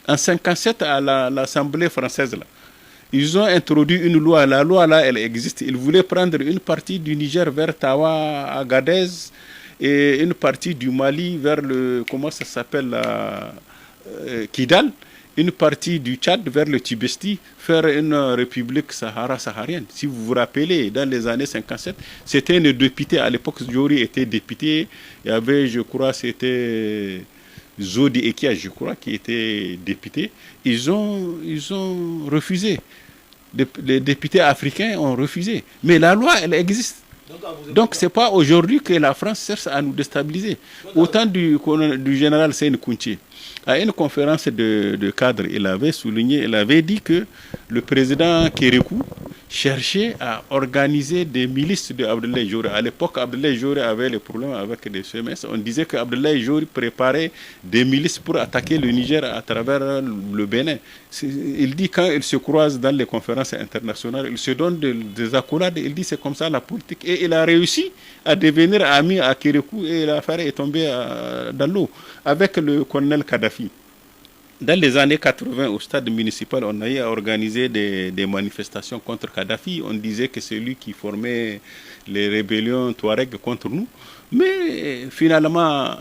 En 57, à l'Assemblée française, là, ils ont introduit une loi. La loi, là, elle existe. Ils voulaient prendre une partie du Niger vers Tawa, Agadez, et une partie du Mali vers le, comment ça s'appelle, Kidal, une partie du Tchad vers le Tibesti, faire une république saharienne. Si vous vous rappelez, dans les années 57, c'était une députée, à l'époque, Jory était député, il y avait, je crois, c'était Zodi Ekia, je crois, qui était député. Ils ont refusé. Les députés africains ont refusé. Mais la loi, elle existe. Donc, ce n'est pas aujourd'hui que la France cherche à nous déstabiliser. Au temps du général Seyni Kounché, à une conférence de cadre, il avait souligné, il avait dit que le président Kérékou cherchait à organiser des milices de Abdoulaye Jory. À l'époque, Abdoulaye Jory avait les problèmes avec des CMS. On disait que Abdoulaye Jory préparait des milices pour attaquer le Niger à travers le Bénin. Il dit quand il se croise dans les conférences internationales, il se donne des accolades, il dit c'est comme ça la politique. Et il a réussi à devenir ami à Kérékou et l'affaire est tombée dans l'eau avec le colonel Kadhafi. Dans les années 80, au stade municipal, on a eu à organiser des manifestations contre Kadhafi. On disait que c'est lui qui formait les rébellions Touareg contre nous. Mais finalement,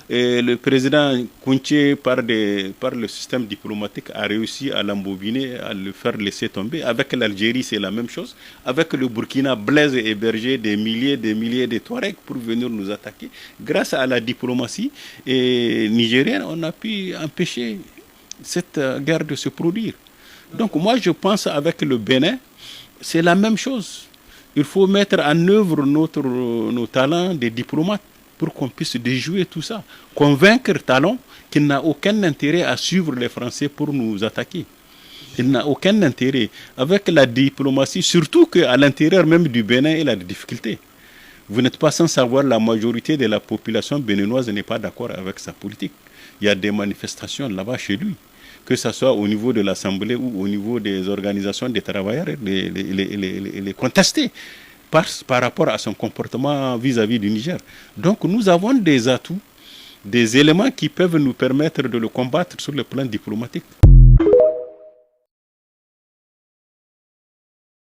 le président Kounché, par le système diplomatique, a réussi à l'embobiner, à le faire laisser tomber. Avec l'Algérie, c'est la même chose. Avec le Burkina, Blaise hébergeait des milliers de Touaregs pour venir nous attaquer. Grâce à la diplomatie nigérienne, on a pu empêcher cette guerre de se produire. Donc moi, je pense avec le Bénin, c'est la même chose. Il faut mettre en œuvre nos talents de diplomates pour qu'on puisse déjouer tout ça. Convaincre Talon qu'il n'a aucun intérêt à suivre les Français pour nous attaquer. Il n'a aucun intérêt. Avec la diplomatie, surtout qu'à l'intérieur même du Bénin, il a des difficultés. Vous n'êtes pas sans savoir, la majorité de la population béninoise n'est pas d'accord avec sa politique. Il y a des manifestations là-bas chez lui, que ce soit au niveau de l'Assemblée ou au niveau des organisations des travailleurs, les contester par rapport à son comportement vis-à-vis du Niger. Donc nous avons des atouts, des éléments qui peuvent nous permettre de le combattre sur le plan diplomatique.